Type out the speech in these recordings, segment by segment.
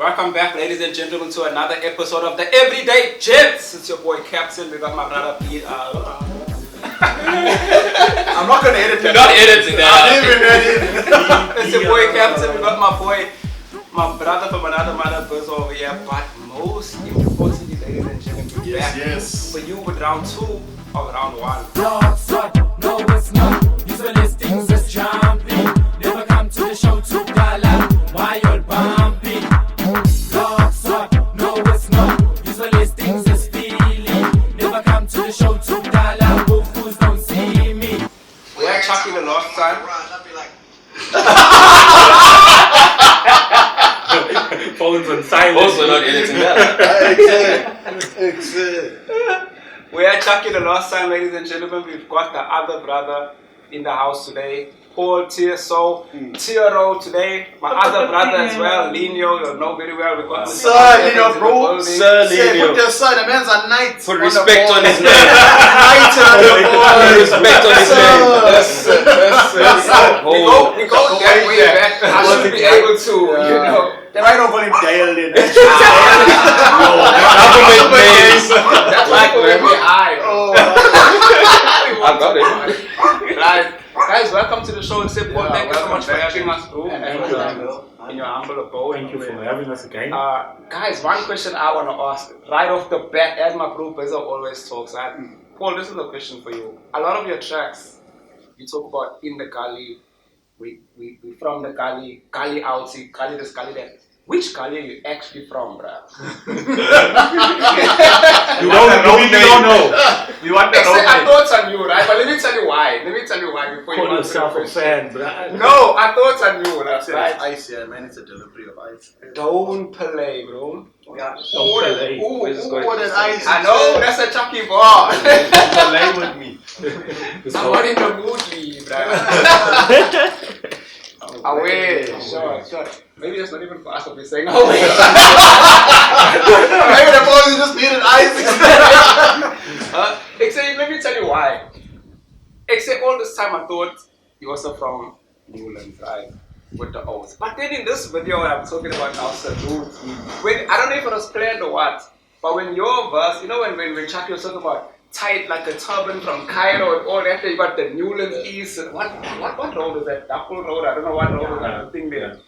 Welcome back, ladies and gentlemen, to another episode of the Everyday Gents. It's your boy Captain. We got my brother Pete. I'm not gonna edit it. You're not editing that. I didn't even edit. It's your boy Captain. We got my brother from another mother person over here. But most importantly, ladies and gentlemen, we're back for you with round 2 of round 1. No, it's not. Usual listings is jumping. Never come to the show to gala. Why you're bumping? No, it's not. Usual listings is feeling. Never come to the show to gala. Who's don't see me. We had Chucky the last time. Phones on silent. Also not editing that. Excellent. We had Chucky the last time, ladies and gentlemen. We've got the other brother in the house today. Paul T.R.O. T.R.O. today. My other brother as well, Lino. You know very well. We got Sir Lino, bro. Sir Lino. Put your son. The man's a knight. Put respect on his name. Knight on the ball. Put respect on his name. We go that way back. I should be able to, you know. They might not call him Dale then. Government names. That's like when we high. I got it. Right. Guys, welcome to the show. Thank you so much for having us, bro. In your humble abode. Thank you for having us again. Guys, one question I want to ask right off the bat, as my group as always talks. Paul, this is a question for you. A lot of your tracks, you talk about in the gully, we from the gully out, gully this, gully that. Which gully are you actually from, bruh? You don't know. We want the I thought on you, right? But let me tell you why. Before Call you answer yourself the a question. fan, bruh. No, I thought on you, that's right. Ice, yeah, man. It's a delivery of ice. Don't play, bro. Yeah. Who What an ice. I know, that's a chucky ball. Play with me. I'm not in the mood, bruh. Away. Sure. Maybe that's not even for us to be saying away. Maybe the boys just needed ice. Except, let me tell you why. Except all this time I thought you also from Newlands, right? With the O's. But then in this video I'm talking about now, salute. When I don't know if it was planned or what, but when your verse, you know when Chuck was talking about tight like a turban from Cairo and all that, you got the Newlands East. What road is that? Double road? I don't know what road is that thing there.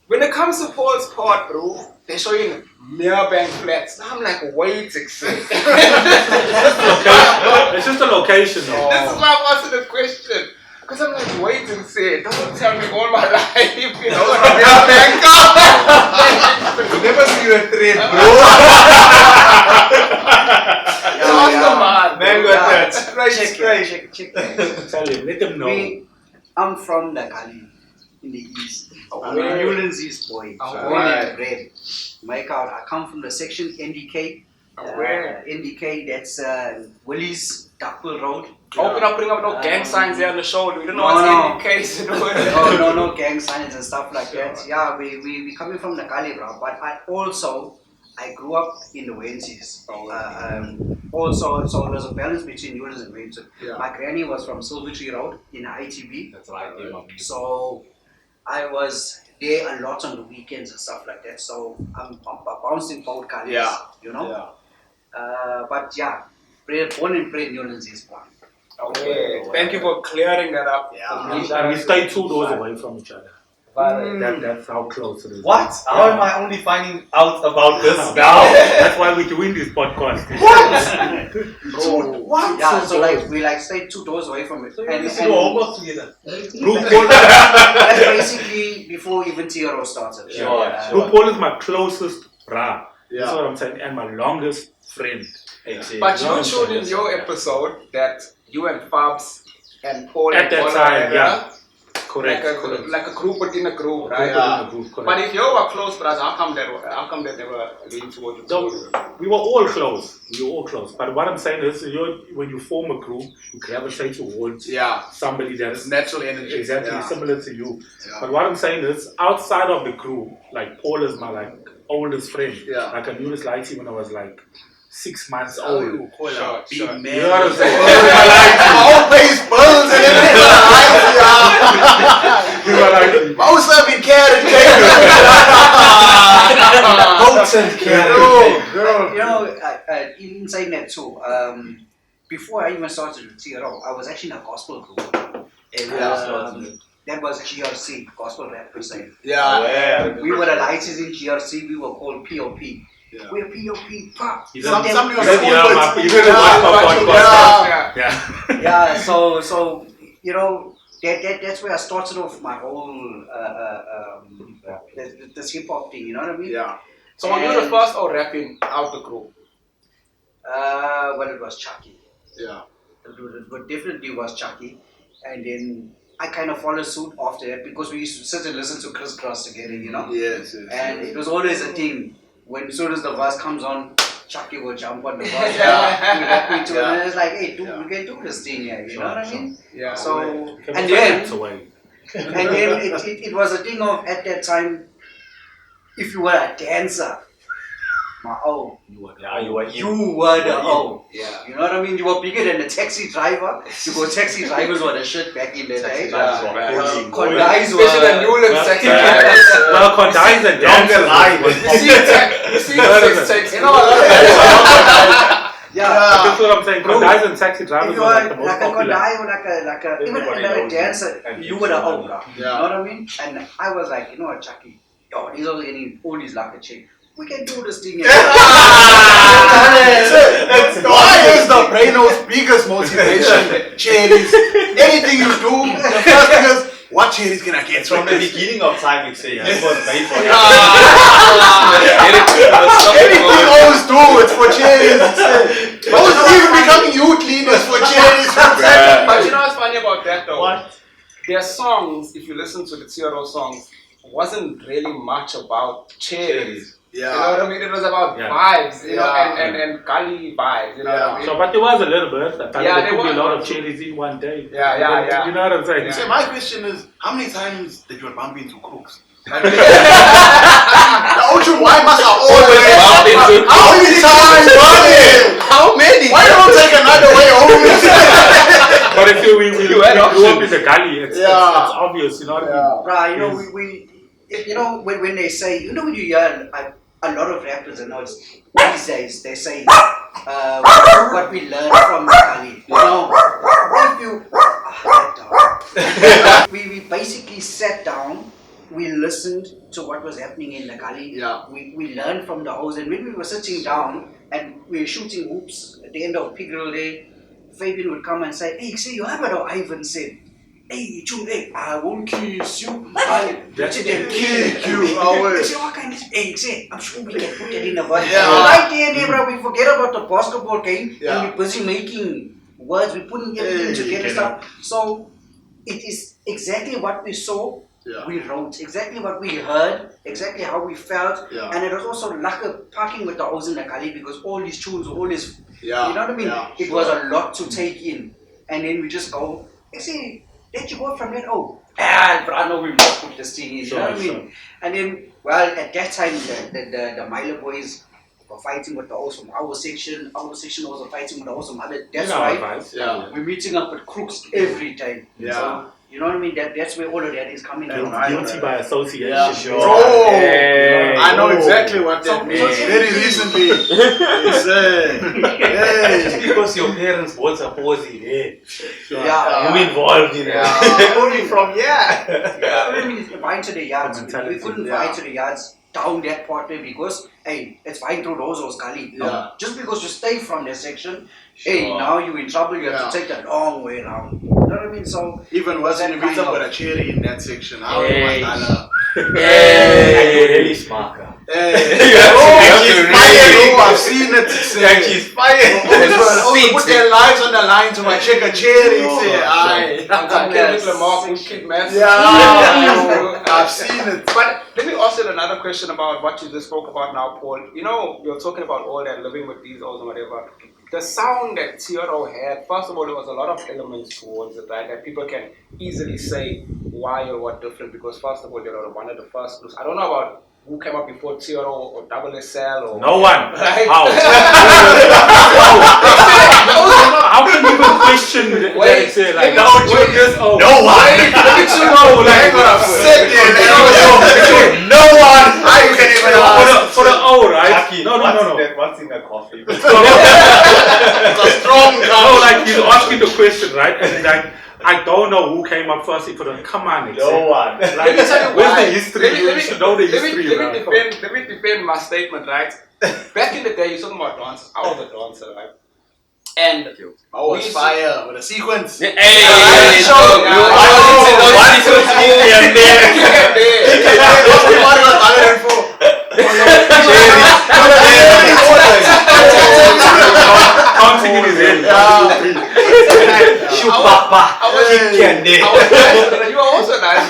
When it comes to Paul's part, bro, they're showing Merebank flats. I'm like, wait a second. It's just a location, though. This is why I'm asking the question. Because I'm like, wait and say, don't tell me all my life, you know, Merebank. Never see you a train, bro. Man got that. Check. Tell him, let them know. I'm from the gully in the east. I'm a Newlands East boy. Born and bred. Make out. I come from the section NDK. NDK, that's Willie's Duckville Road. Bring up no gang signs there on the shoulder. We don't know what's NDK. No gang signs and stuff like that. Yeah, we coming from the gully, bro. But I grew up in the Wensies. Also, so there's a balance between Newlands and Wensies. Yeah. My granny was from Silvertree Road in ITB. That's right. So I was there a lot on the weekends and stuff like that. So I'm bouncing both gullies, you know. Yeah. But yeah, born and bred Newlands is one. Okay. Thank you for clearing that up. Yeah. We stay 2 doors away from each other. That's how close it is. What? How am I only finding out about this now? That's why we're doing this podcast. What? Yeah, so we stay 2 doors away from it. And we do homework together. That's basically before even T.R.O started. Sure. Paul is my closest bra. Yeah. That's what I'm saying. And my longest friend. But you showed in your episode that you and Fabs and Paul at that time, yeah. Correct. Like a group within a group, right? Yeah. But if you were close brothers, how come that they were leaning towards each other? We were all close. But what I'm saying is, when you form a group, you gravitate towards somebody that's natural energy. Exactly, similar to you. Yeah. But what I'm saying is, outside of the group, like Paul is my oldest friend. Yeah. Like I knew this lighty when I was 6 months old. Big man. You know what I'm saying? All face bulls and everything. You know, most of it carrot cake. In saying that too, before I even started with T.R.O, I was actually in a gospel group. And, that was GRC, Gospel Rap Crusade. We were the lights in GRC, we were called POP. Yeah. We're POP, pop. So that's where I started off my whole this hip hop thing. You know what I mean? Yeah. So were you the first or rapping out the group? Well, it was Chucky. Yeah. It definitely was Chucky, and then I kind of followed suit after that because we used to sit and listen to Criss Cross together, you know. Yes. And it was always a thing. When as soon as the verse comes on, Chucky will jump on the verse. And it's like, hey, dude, we can do this thing here. You know what I mean? Yeah. So and then it was a thing of at that time, if you were a dancer, you were the O. Yeah. You know what I mean? You were bigger than the taxi driver because taxi drivers were the shit back in the day. Condais were... Especially the Newland taxi drivers. Well, Condais and dancers. You see the sex tapes. You know what That's what I'm saying. Condais and taxi if drivers you were were like the most like a popular. Condai or like a even a dancer, you were the O. You know what I mean? And I was like, you know what, Chucky? Yo, these are getting all these like a chick. We can do this thing. Why is the Braino's biggest motivation cherries? Anything you do, the first thing is, what cherries can I get? From the beginning of time, you say, it was made for Anything O's do, it's for cherries. O's even becoming youth leaders for cherries. But you know what's funny about that though? What? Their songs, if you listen to the T.R.O songs, wasn't really much about cherries. Yeah. You know what I mean? It was about vibes, you know, and gully vibes, you know what I mean? So, but there was a little bit. There could be a lot of too. cherries in one day. Yeah. You know what I'm saying? So my question is, how many times did you bump into crooks? Why must I always bump into How many times? How many? Why don't take another way home? But if we grew up in the gully, it's obvious, you know what I mean? Right, you know, you know, when they say, you know, when you hear a lot of rappers and these days, they say what we learned from the gully. You know, if you, we basically sat down, we listened to what was happening in the gully. Yeah. We learned from the hoes, and when we were sitting down and we were shooting hoops at the end of Pigrill Day, Fabian would come and say, hey, see, you have what Ivan said. Hey, I won't kiss you. I That's didn't it. kill you. Always. Say, what kind of hey, I'm sure we can put that in the verse. Right there, bro. We forget about the basketball game and we're busy making words. We're putting everything together stuff. So it is exactly what we saw. We wrote exactly what we heard, exactly how we felt, and it was also like parking with the O's in the gully because all these tunes, all this, you know what I mean? It was a lot to take in, and then we just go, see, let you go from that. But I know we must put this thing in. You know what I mean? And then, well, at that time, the Milo boys were fighting with the O's from our section. Our section was fighting with the O's from other. That's right. We're meeting up with crooks every time. So, you know what I mean? That's where all of that is coming from. Guilty by association. Yeah, sure. I know exactly what that means. Very recently, It's because your parents both support it. You involved in it. only from I mean, buying to the yards. We couldn't buy to the yards down that part way because, hey, it's fine through those gully. Just because you stay from that section, hey, now you're in trouble. You have to take the long way around. You know what I mean? So even worse when you meet up with a cherry in that section. How Hey. Hey, Really smart. I've seen it. She's fired. Put their lives on the line to my check a cherry. Kendrick Lamar, Kid Mess. I've seen it. But let me ask you another question about what you just spoke about now, Paul. You know, you're talking about all that living with these O's and whatever. The sound that T.R.O had, first of all, there was a lot of elements towards it, right? That people can easily say why or what different because, first of all, you're one of the first groups. I don't know about who came up before T.R.O or Double SL or... No one. Right? How? How can you even question that? Wait, Say like, no no one. Let me Like, sit there. No one. How you can even ask? For the O, right? Jackie, No. What's in a coffee? It's a strong No, like he's asking the question, right? And like, I don't know who came up first. If it come on, No one. Let me tell you where's why. the history? You should know the history. Let me defend my statement, right? Back in the day, you're talking about dancers. I was a dancer, right? And I was fire with a sequence. hey, Counting in his head. You are also nice.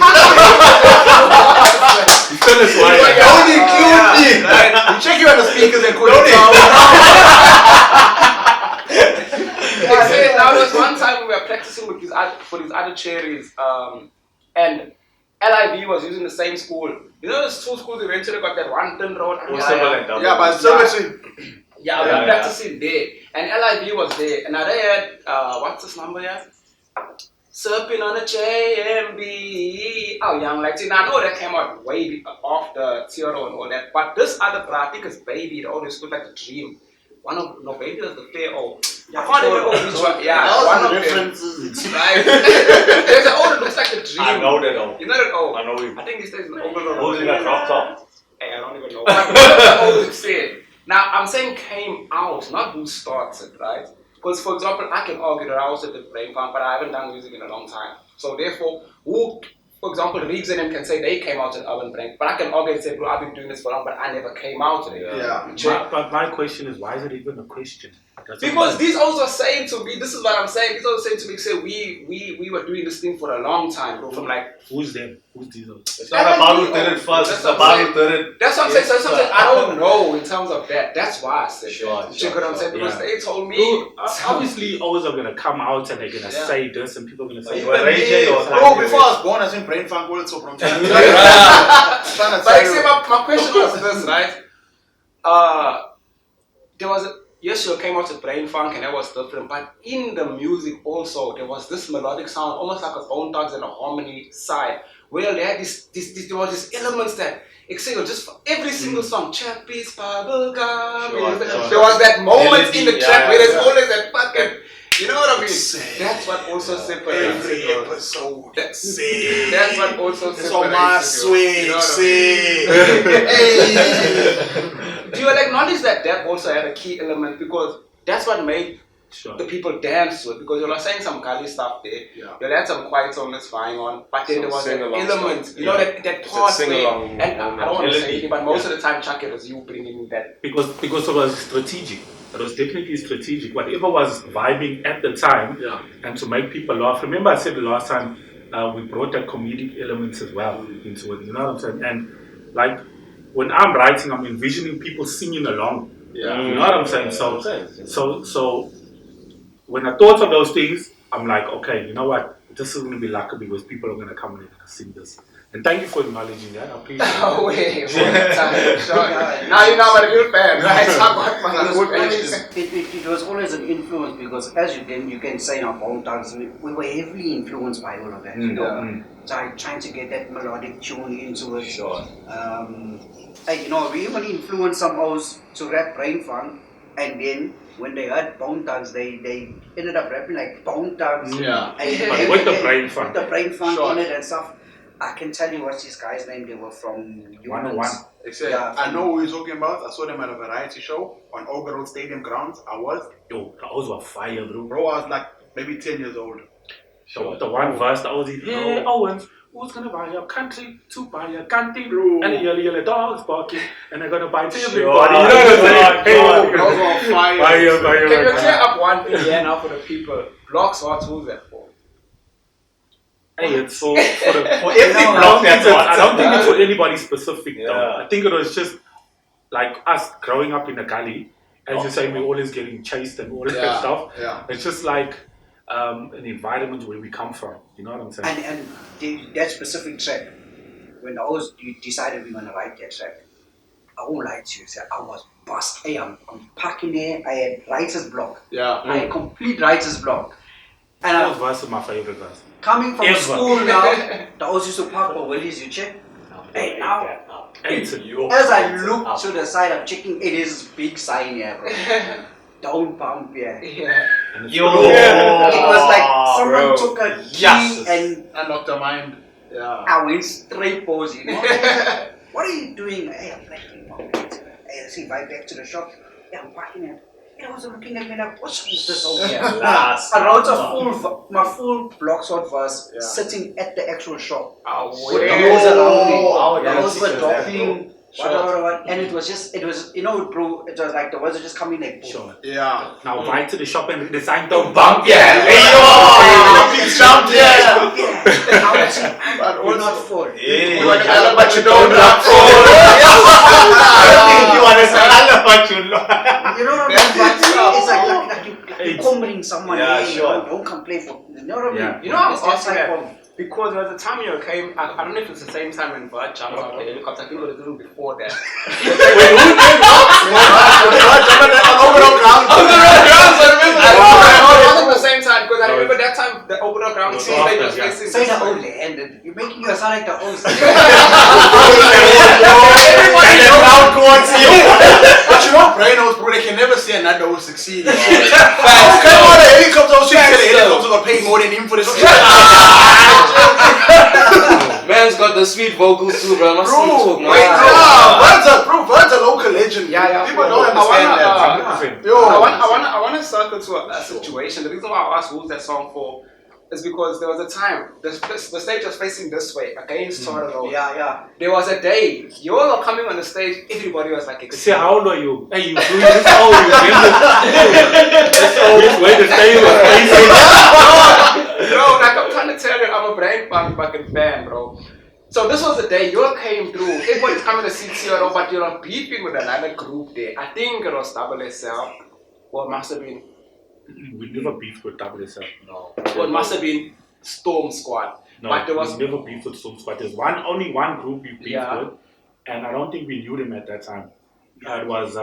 Tell us why. Don't include me. You check you on the speakers and cool it down. Now there was one time we were practicing with these other cherries, and LIV was using the same school. You know, those two schools eventually got that one turn road. Yeah, but so yeah, we were practicing there, and LIV was there, and now they had what's this number here? Surfing on a JMB. Oh, young like now I know that came out way after T.R.O and all that, but this other part, I think it's Baby. The always looked like the Dream. One of no Baby was the fair. Oh, I can't remember which one. Yeah, one of them. Right. There's an old that looks like the Dream. I know that old. You know that old? I know him. I think he stays in the overload. Who's in a crop top? Hey, I don't even know. But the old said. Now I'm saying came out, not who starts it, right? Because for example, I can argue that I also did brain funk, but I haven't done music in a long time. So therefore, who, for example, Riggs and them can say they came out in urban brain, but I can argue and say, bro, I've been doing this for long, but I never came out in it. But my question is, why is it even a question? Because these also are saying to me, this is what I'm saying. These also saying to me, say we were doing this thing for a long time, bro. From like who's them? Who's these? It's not about who did it first. It's about who did it. That's what I'm saying. So something I don't know in terms of that. That's why I said Sure, that. You know what I'm saying? Because they told me. Obviously, always are gonna come out and they're gonna say this, and people are gonna say. You were raging or bro, before I was born, I seen brain funk also from time. But see, my question was this, right? There was yes, you came out with brain funk and that was different, but in the music also there was this melodic sound, almost like a bone thugs and a harmony side, where they had there was these elements that just for every single song, Chappie's Bubblegum. There was that moment in the track where there's always that fucking. You know what I mean? That's what also separates every it. episode. That's what also separates so my sweet, Do you acknowledge that also had a key element because that's what made the people dance to it? Because you were saying some Kali stuff there. You had some quiet song that's flying on, but then there was an element, you know, that part where, and I don't want to say anything, but most of the time, Chuck, it was you bringing in that. Because it was strategic. It was definitely strategic. Whatever was vibing at the time, and to make people laugh. Remember, I said the last time we brought that comedic elements as well into it. You know what I'm saying? And like when I'm writing, I'm envisioning people singing along. You know what I'm saying? So when I thought of those things, I'm like, okay, you know what? This is going to be lucky because people are going to come and sing this. And thank you for acknowledging that. I appreciate it. Oh, wait, one time. Sure. Now you know I'm a real fan, right? It was always an influence because, as you can say now, Bone Thugs, we were heavily influenced by all of that. You know? Trying to get that melodic tune into it. Sure. You know, we even influenced some hoes to rap brain funk, and then when they heard Bone Thugs, they ended up rapping like Bone Thugs. But with the brain funk. With the brain funk on it and stuff. I can tell you what's these guys' name. They were from 101. I know who you're talking about. I saw them at a variety show on Oga Road Stadium grounds. Yo, those were fire, bro. Bro, I was like maybe 10 years old. The one verse that was in, hey, Owens, who's gonna buy your country to buy your country? Bro. And the yellow dogs barking, and they're gonna bite everybody. Sure. You know what I'm saying? Those were fire. Can you clear up one thing here now for the people? Blocks, who's that for? Hey, it's for every block. I don't think it's for anybody specific though. I think it was just like us growing up in the gully, as you say, we're always getting chased and all that stuff. It's just like an environment where we come from. You know what I'm saying? And that specific track, when you decided we were gonna write that track, I won't lie to you, I was bust. Hey, I'm packing there. I had writer's block. I had complete writer's block. And that verse is my favorite verse. Coming from school now, the house used to park for Willie's, you check. Hey, now, As I look to the side, I'm checking. It is big sign here, bro. Don't bump here. Yeah. Yo. It was like someone took a key and Unlocked the mind. Yeah. I went straight pose, you know. What are you doing? Hey, I'm like, hey, let's see, right back to the shop. Yeah, I'm parking it. I was looking at me like, what's this over here? I wrote my full block-shot verse sitting at the actual shop. With the hoes around me. The hoes were dropping. What, and it was, you know, bro, it was like the words were just coming like, Sure. Yeah. Now right to the shop and the sign don't bump. Big jump, yeah. But we're not full. You want to tell but you don't rap for. You want to say but you know. You know what I mean? It's like you're combing someone. Yeah, hey, sure. Don't complain for. You know what I mean? Yeah. You know, I was It's asking like, that because there was a time you came, I don't know if it's the same time when Bert jumped out of the helicopter, I think it was a little before that. I think it was the same time because I remember that time the open up ground scene they was facing. Say the old landed. You're making your sound like the old. Everybody but you know, Brainos, bro, they can never say another will succeed. Come on, the helicopter, the helicopter got paid more than him for this. Man's got the sweet vocals too, bro. Bird's a local legend. Yeah. People don't understand that. I want to circle to a situation. The reason why I asked who's that song for is because there was a time the stage was facing this way against T.R.O. Yeah. There was a day you all are coming on the stage. Everybody was like, Say, how old are you? Hey, you doing this old? You remember? This old way the stage was facing. Bro, like I'm trying to tell you, I'm a brain fucking fan, bro. So this was the day you all came through. Everybody's coming to see T.R.O, but you're beefing with another group there. I think it was Double SL, or it must have been. We never beefed with Double SL. No. Or it must have been Storm Squad. No, but there was we never beefed with Storm Squad. There's only one group we beefed with, and I don't think we knew them at that time. It was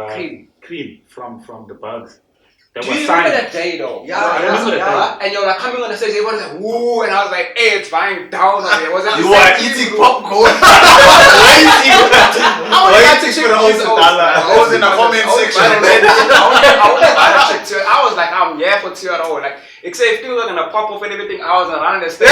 Cream from the Bugs. Do you remember that day though? Yeah, I remember that day. And you're like coming on the stage, everyone was like, woo, and I was like, hey, it's flying down on me. Was it You are eating popcorn. Waiting for the host of Dala. I was in the comment section. I was like, I'm yeah for T.R.O. Like, except if things were gonna pop off and everything, I was around the stage.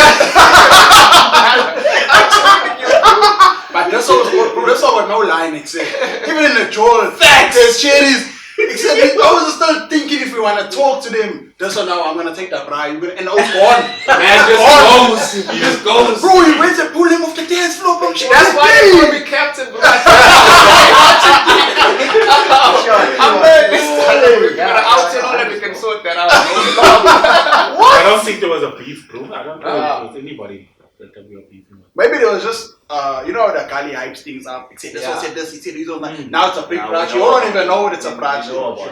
But this one was good, bro. This one was no line, except even in the Joel, there's cherries. Except I was still thinking if we want to talk to them. This one now, I'm gonna take that bribe, and I was gone. Man just goes. He just goes. Bro, you went to pull him off the dance floor, bro. That's why they want to be captain, bro. I'm mad this time. We're gonna out and all that, we can sort that out. I don't think there was a beef, bro. I don't know if there was anybody that we were beefing with. Maybe there was just, you know, the Kali hypes things up. He said this, he said this, he said this. Now it's a big branch. You all don't even know it's a branch.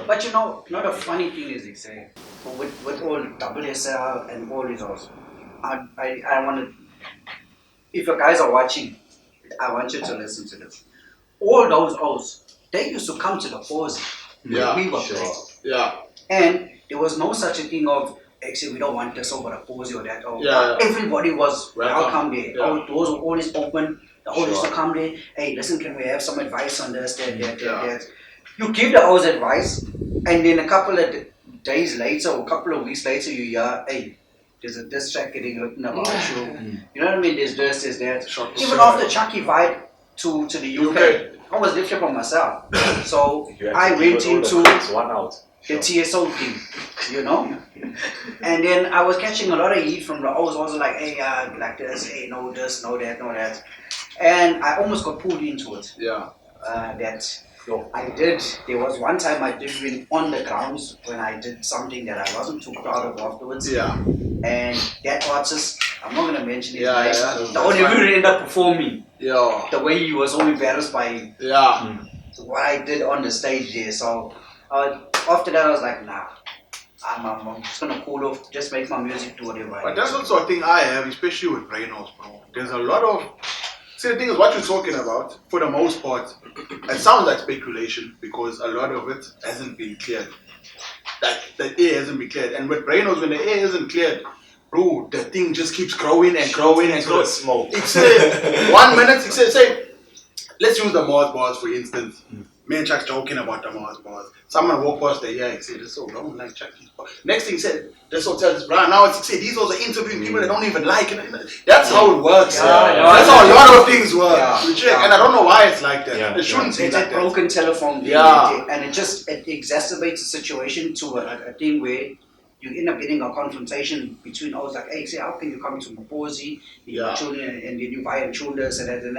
But you know the funny thing is, with all WSL and all these also, I want to, if you guys are watching, I want you to listen to this. All those O's, they used to come to the pause. Yeah, we were yeah. And there was no such a thing of, actually, we don't want this over a pause or that. Everybody was welcome there. Yeah. All doors were always open. The O's used to come there. Hey, listen, can we have some advice on this, that. You give the O's advice, and then a couple of days later or a couple of weeks later, you hear, hey, there's a diss track getting written about you. You know what I mean? There's this, there's that. Even after Chucky vibe to the UK, I was lifted from myself. So I went into the TSO thing, you know? And then I was catching a lot of heat from the O's. I was like, hey, like this, hey, no this, no that, no that. And I almost got pulled into it. Yeah. I did. There was one time I did win on the grounds when I did something that I wasn't too proud of afterwards. Yeah. And that artist, I'm not gonna mention his Yeah, name. yeah. The only way he ended up performing. Yeah. The way he was so embarrassed by what I did on the stage there. So after that, I was like, nah. I'm just gonna cool off, just make my music, do whatever. But that's also a thing I have, especially with Brainos, bro. There's a lot of. See, the thing is, what you're talking about, for the most part, it sounds like speculation because a lot of it hasn't been cleared. Like, the air hasn't been cleared. And with Brainos, when the air isn't cleared, bro, the thing just keeps growing and growing and growing. Smoke. It's 1 minute, say, let's use the Mars bars for instance. Me and Chuck's joking about the Mars bars. Someone walked past there, he said, this so don't like Chucky's bars. Next thing he said, this so tells Brian, now it's said these are interviewing people that don't even like it. That's how it works. That's how a lot of things work. And I don't know why it's like that. It shouldn't be it's like a that. broken telephone thing, and it exacerbates the situation to a thing where you end up getting a confrontation between us, like, hey, say, how can you come to Maposi, children, and then you buy children,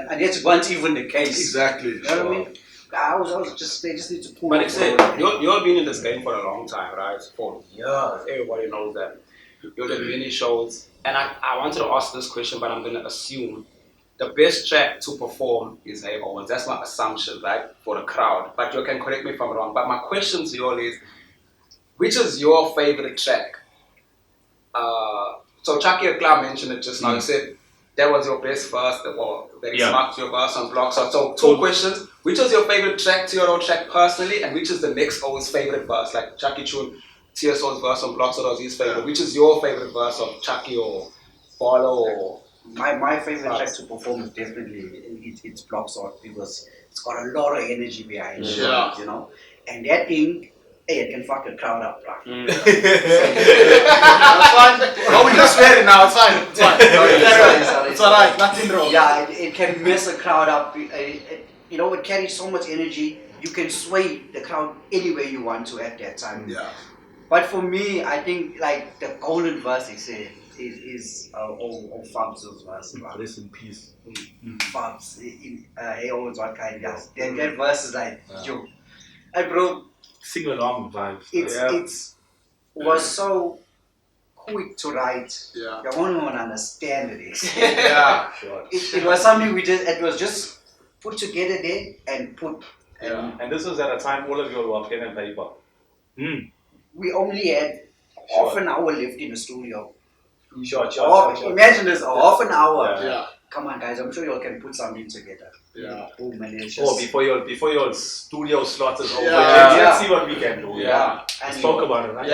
and yet once even the case. Exactly. You know what I mean? I was just, they just need to pull. But you've been in this game for a long time, right? For years. Everybody knows that. You've done many shows. And I wanted to ask this question, but I'm going to assume the best track to perform is Hey Owens. That's my assumption, right? For the crowd. But you can correct me if I'm wrong. But my question to you all is, which is your favorite track? So Chucky Clark mentioned it just now. He said that was your best verse, that sparked your verse on Block. So two questions. Which was your favorite track, T.R.O track personally, and which is the next O's favorite verse? Like Chucky Chun, TSO's verse on Block, so that was his favorite. Which is your favorite verse of Chucky or Bolo or... My favorite track to perform is definitely it's Block Sort because it's got a lot of energy behind it, you know? And that thing, it can fuck the crowd up, bro. That's fine. Oh, we just read it now. It's fine. It's fine. It's alright. Nothing wrong. Yeah, it can mess the crowd up. You know, it carries so much energy. You can sway the crowd any way you want to at that time. Yeah. But for me, I think like the golden verse is Fab's verse. Rest in peace. Fab's Hey Owens, what kind? Yes. That verse is like, yo, I bro. Sing along vibes. It was so quick to write. Yeah. You won't even understand it. Sure. It was something it was just put together there and put. And this was at a time all of you were pen and paper. We only had half an hour left in the studio. Sure. Imagine this, half an hour. Yeah. Come on, guys, I'm sure you all can put something together. Yeah. Boom, and it's just... before your studio slot is over. Yeah. Let's see what we can do. And Spoke about it, right?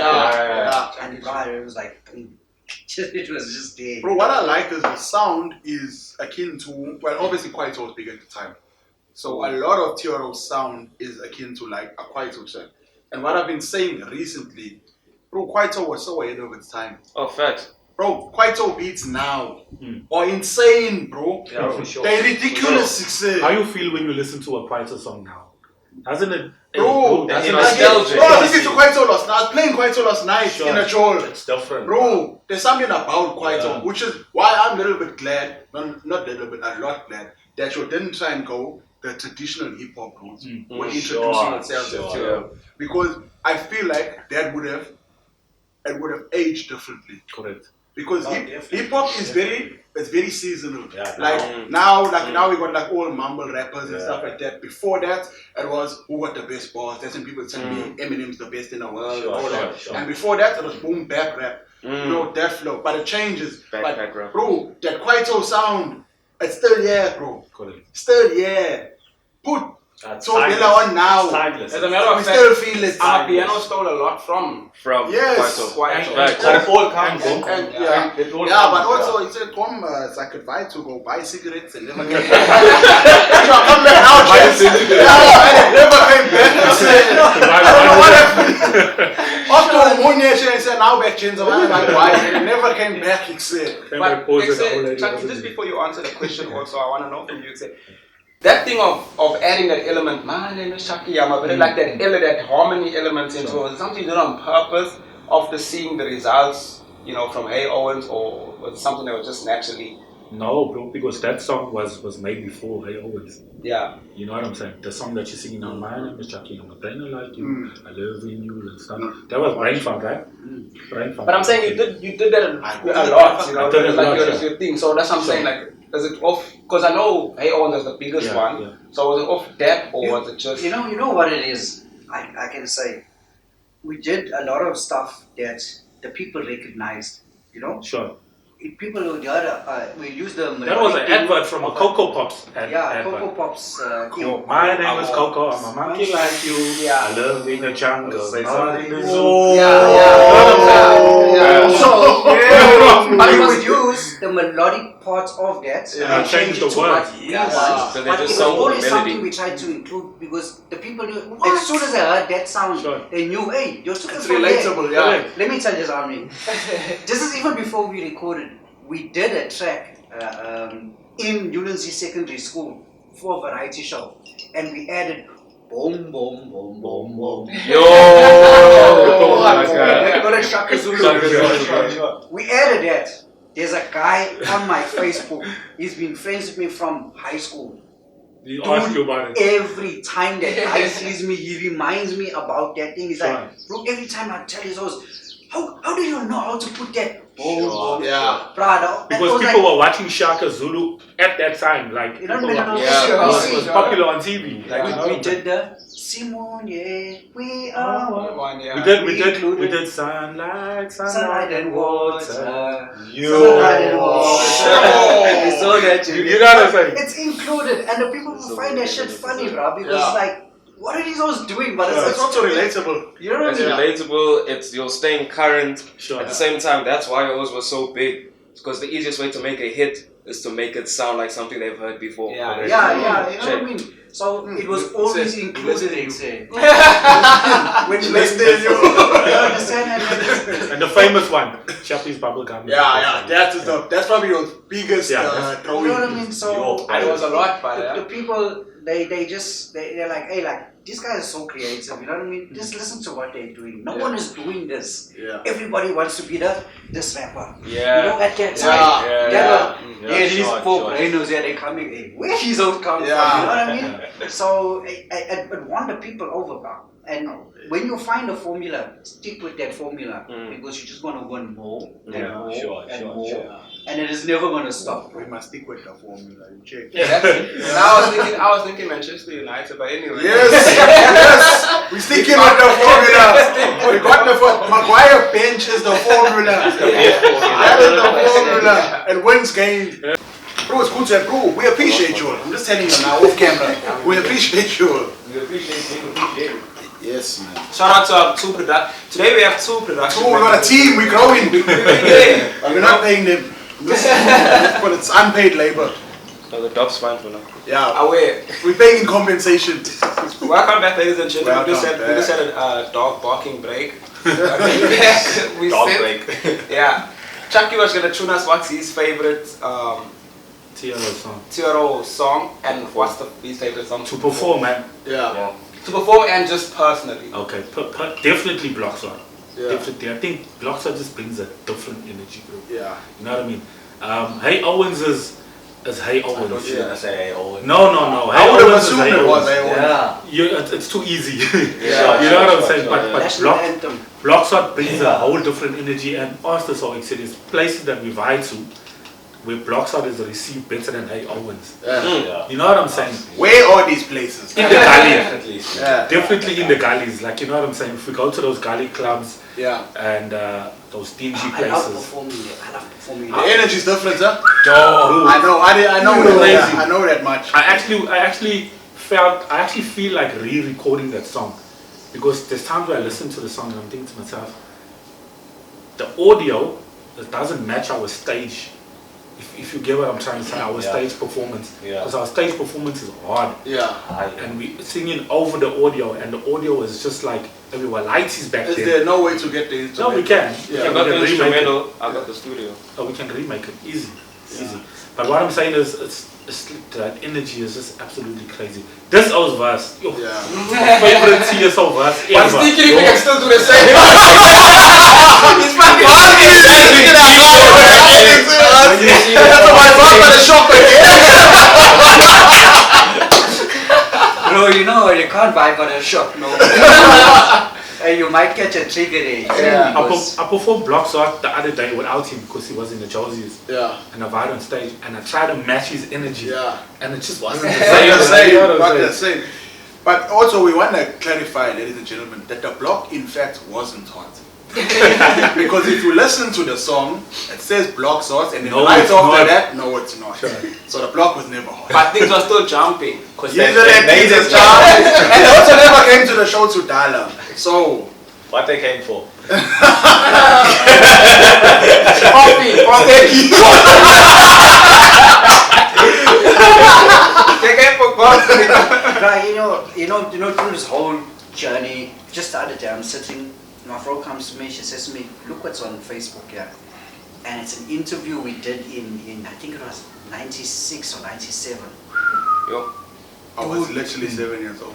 And God, it was like... it was just there. Bro, what I like is the sound is akin to, well, obviously Kwaito was big at the time. So a lot of T.R.O sound is akin to like a Kwaito track. And what I've been saying recently, bro, Kwaito was so ahead of its time. Oh, fact. Bro, Kwaito beats now are insane, bro. Yeah, for sure. They're ridiculous success. How you feel when you listen to a Kwaito song now? Doesn't it? Bro, doesn't you it- know, Bro, I listened to Kwaito last night. I was playing Kwaito last night in a show. It's different. Bro, there's something about Kwaito, which is why I'm a little bit glad, not a little bit, a lot glad, that you didn't try and go the traditional hip hop route when introducing itself as T.R.O. Because I feel like that would have aged differently. Correct. Because hip hop is very seasonal. Yeah. Now we got like all mumble rappers and stuff like that. Before that, it was who got the best bars. That's when people tell me Eminem's the best in the world. Sure. And before that, it was boom bap rap. You know, that flow. But it changes. Back rap. Bro, that Kwaito sound, it's still bro. Correct. Still Put so Bella on now. It's timeless. As a matter We of fact, still feel it. our piano stole a lot from Yes. Kwaito. It all comes. But also he said, come, it's like advice to go buy cigarettes and never came back. Come back now, James. Never came back. What happened? After 1 year, she said, now back, James. I'm like, why? He never came back, he said. But Chucky, just before you answer the question also, I want to know from you, that thing of adding that element, my name is Chucky Yama, but like that harmony element into it, something you did on purpose after seeing the results, you know, from Hey Owens, or was it something that was just naturally? No, bro, because that song was made before Hey Owens. Yeah. You know what I'm saying? The song that you're singing now, my name is Chucky, I'm a brain like you, I live in you and stuff. That was Brain Funk, right? Brain Funk. But I'm saying you did that a lot, you know, I did it a lot, like your thing. So that's what I'm saying, like, is it off? Because I know Hey Owens is the biggest one. Yeah. So was it off that, or was it just? You know what it is. I can say, we did a lot of stuff that the people recognized. You know. Sure. People would hear. We used the. That was an advert from a Cocoa Pops. Cocoa Pops. My name is Coco. I'm a monkey like you. Yeah. I live in the jungle, Say not in the zoo. So we would use the melodic parts of that Yeah, and change change the it to words. what we Yes. want. So they But just it was sample the always melody. something we tried to include because the people knew, as soon as they heard that sound, Sure. they knew, hey, your sugar's It's from there. relatable, yeah. Let me tell you something. This is even before we recorded. We did a track in Ulanzi Secondary School for a variety show, and we added boom, boom, boom, boom, boom. Yo! Got a Shaka Zulu. We added that. There's a guy on my Facebook. He's been friends with me from high school. He asked you about it. Every time that guy sees me, he reminds me about that thing. He's like, bro, every time I tell his host, how do you know how to put that? Oh, Yeah. brother. Because people were watching Shaka Zulu at that time, like You don't people know. were- Yeah. it was popular on TV. Like, you know, We did the Simone, yeah, we are One, yeah. we did sunlight sunlight and water. Sunlight and Yo! water. We saw that You know what I'm saying? It's included, and the people will find that shit funny, bro, because Yeah. it's like, what are these always doing? But It's also relatable. You know what It's I mean? relatable, it's you're staying current. Sure. At the same time, that's why yours was so big. Because the easiest way to make a hit is to make it sound like something they've heard before. Yeah, Correct? Yeah, you know what I mean? So it was always included in when you Listen, you. understand that? And the famous one, Chappie's Bubblegum. Yeah, that's probably your biggest You know what I throwing. mean? So And it was a lot, but the people they're like, hey, like these guys are so creative, you know what I mean? Just listen to what they're doing. No one is doing this. Yeah. Everybody wants to be this rapper. Yeah. You know, at that Yeah. time. Yeah, These sure, four sure. brainers here, they're coming, hey, where these those come Yeah. from? You know what I mean? So it won the people over, bro. And when you find a formula, stick with that formula because you're just gonna win more and more and more. And it is never gonna stop. We must stick with the formula. You check. yeah, I was thinking Manchester United, but anyway. Yes. We sticking with the formula. We got the Maguire bench is the formula. That is the formula. And wins game. Bro, it's cool to have, bro. We appreciate you. I'm just telling you now, off camera. We appreciate you. We appreciate you. Yes, man. Shout out to our two Today we have two production. Cool, we got a team. We're growing. We're not paying them. But it's unpaid labor. No, the dog's fine for now. Yeah. Away. We're paying in compensation. Welcome back, ladies and gentlemen. We Welcome just had a dog barking break. we Dog said- break. Yeah. Chucky was gonna tune us what's his favorite T.R.O song. T.R.O song and what's his favorite song To perform, man. Yeah. To perform and just personally. Okay, definitely Blockshot. Yeah. Definitely. I think Blockshot just brings a different energy, bro. Yeah. You know what I mean? Hey Owens is Hey Owens. say Owen. No. I Hey would have Owens is assumed Hey it was. Owens. It's too easy. Yeah, you know what I'm sure, saying? sure, But National anthem. Blockshot brings a whole different energy, and also so there's places that we vibe to where Blockshot is received better than Hey Owens. Yeah. You know what I'm saying? Where are these places? In the gully. Definitely. Yeah. Definitely in the gullies. Like, you know what I'm saying? If we go to those gully clubs Yeah. and those dingy I love places. performing there. I love performing The there. energy's different, huh? Bro, I know Crazy. that. I know that much. I actually feel like re-recording that song because there's times where I listen to the song and I'm thinking to myself, the audio that doesn't match our stage. If you get what I'm trying to say, our stage performance, because our stage performance is hard, Yeah. and we singing over the audio, and the audio is just like everywhere lights is back Is there. there no way to get the No, instrument? we can. Yeah. I got the remake it. instrumental, I got the studio. Oh, we can remake it easy. But what I'm saying is, it's that energy is just absolutely crazy. This O's verse, yo, Yeah. favorite TSO verse But ever. sneaky, we can still do the same. He's fucking That's my mom at the shop again. Bro, you know, you can't buy for a shop, no. And you might catch a trigger there. Yeah. I performed Blockshot the other day without him because he was in the Josies Yeah. and I vibe on stage and I tried to match his energy Yeah. and it just wasn't the Not same. the same. You know what Not I'm the saying? same. But also, we want to clarify, ladies and gentlemen, that the block, in fact, wasn't hot. Because if you listen to the song, it says block sauce, and then No, right it's after not. that, no, it's not. Sure. So the block was never hot. But things are still jumping. Cause Usually they made things it is jam. And they also never came to the show to Dala. So, what they came for. Coffee. They came for coffee. Right, through this whole journey, just the other day I'm sitting, my friend comes to me, she says to me, look what's on Facebook here. And it's an interview we did in I think it was 96 or 97. Yo. I was literally 7 years old.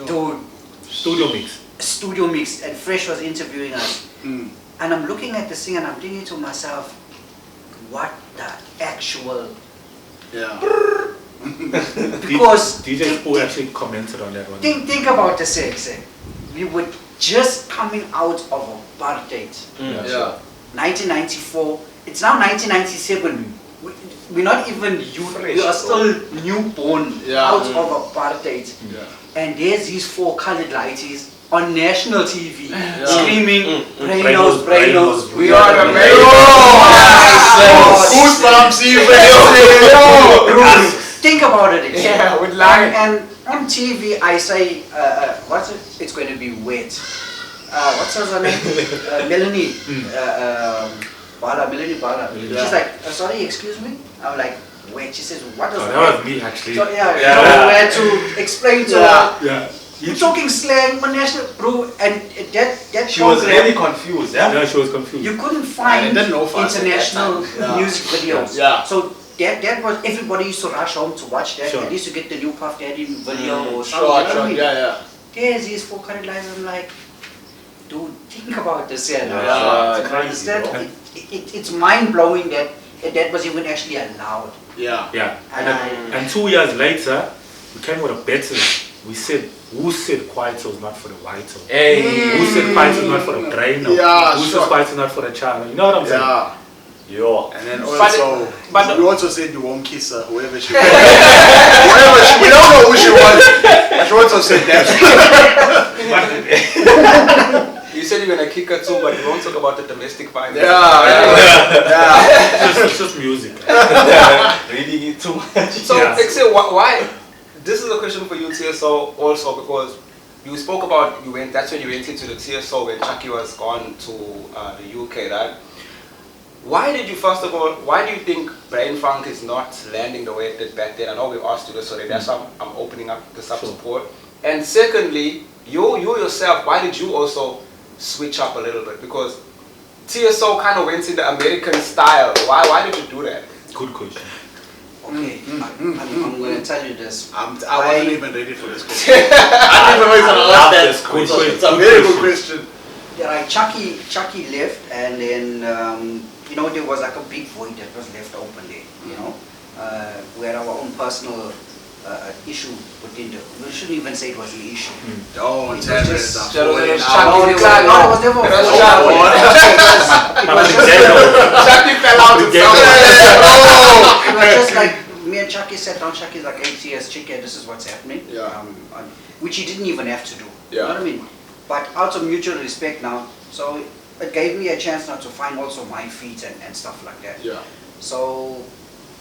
Dude, Studio mix. and Fresh was interviewing us. Mm. And I'm looking at this thing and I'm thinking to myself, what the actual... Yeah. Because... DJ Pooh actually commented on that one. Think about the sex. We were just coming out of apartheid. Yeah. 1994. It's now 1997. We're not even youth. We are still newborn out of apartheid. Yeah. And there's these 4 colored lighties on national TV screaming, Brainos, Brainos, we are the Brainos. Goosebumps even. Think about it again. Yeah, with line. And on TV, I say, what's it? It's going to be wet. What's her name? Melanie. Melanie Bala. She's like, sorry, excuse me? I'm like, wait. She says, what does That was me actually. So, yeah. We had to explain to her. Yeah. You're talking slang, my national bro, and that She was program, really confused, yeah? Yeah, she was confused. you couldn't find didn't know fast at that international time. music videos. Yeah. So that was, everybody used to rush home to watch that. Sure. At least to get the new Puff Daddy video or something. You know what I mean? yeah. There's these 4 colored lines. I'm like, dude, think about this here now. Yeah, You crazy, understand? bro. It's mind blowing that was even actually allowed. Yeah. Yeah. And And 2 years later, we came with a better. We said, who said Kwaito is not for the White? Hey. Who said Kwaito is not for the Braino? Yeah, Who sure. said Kwaito is not for the China? You know what I'm saying? Yeah. Yo. And then But also, but- we also said you won't kiss her, whoever she was. We don't know who she was. But she also said that. You said you're gonna kick her too, but you won't talk about the domestic violence. Yeah. It's just music. Reading it too much. So, Yeah. Excel, why? This is a question for you, TSO, also because you spoke about that's when you went into the TSO when Chucky was gone to the UK, right? Why do you think Brain Funk is not landing the way it did back then? I know we asked you this already, that's why I'm opening up the sub-support. And secondly, you yourself, why did you also switch up a little bit? Because TSO kind of went in the American style. Why did you do that? Good question. Okay, I'm going to tell you this. I wasn't even ready for this question. I didn't even know I love this question. It's a very good question. Yeah, like Chucky left, and then there was like a big void that was left open there. We had our own personal issue within we shouldn't even say it was an issue. Don't It tell was me just- it's It was a Chucky it Clan. was never a It was void. Chucky. It was just Chucky fell out with it was just like me and Chucky sat down. Chucky's like, hey, TS, Chicken, this is what's happening. Yeah. Which he didn't even have to do. You Yeah. know what I mean? But out of mutual respect now, so it gave me a chance now to find also my feet and stuff like that. Yeah. So